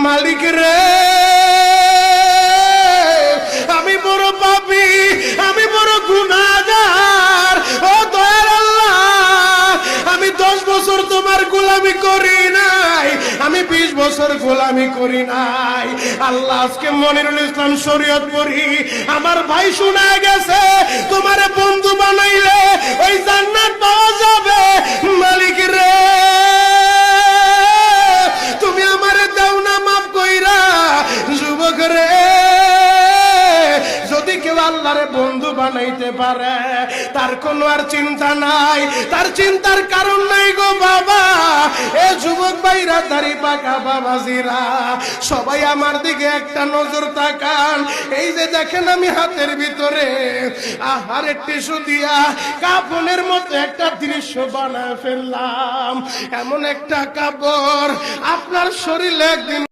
মালিক রে, আমি বড় পাপী, আমি বড় গুনাহগার। ও দয়ার আল্লাহ, আমি 10 বছর তোমার গোলামি করি নাই, আমি 20 বছর গোলামি করি নাই। আল্লাহ, আজকে মনিরুল ইসলাম শরীয়তপুরী আমার ভাই শোনা গেছে তোমারে বন্ধু বানাইলে ওই জান্নাত পাওয়া যাবে। মালিক রে, তুমি আমারে দাও না মাফ কইরা। যুবক রে, যদি কেউ আল্লাহরে বন্ধু বানাইতে পারে তার কোনো আর চিন্তা নাই, তার চিন্তার কারণ নাই গো বাবা। এ যুবক ভাইরা, দাড়ি পাকা বাবাজিরা, সবাই আমার দিকে একটা নজর তাকান। এই যে দেখেন আমি হাতের ভিতরে আহারের টিস্যু দিয়া কাফনের মতো একটা দৃশ্য বানায় ফেললাম। এমন একটা কাপড় আপনার শরীরে একদিন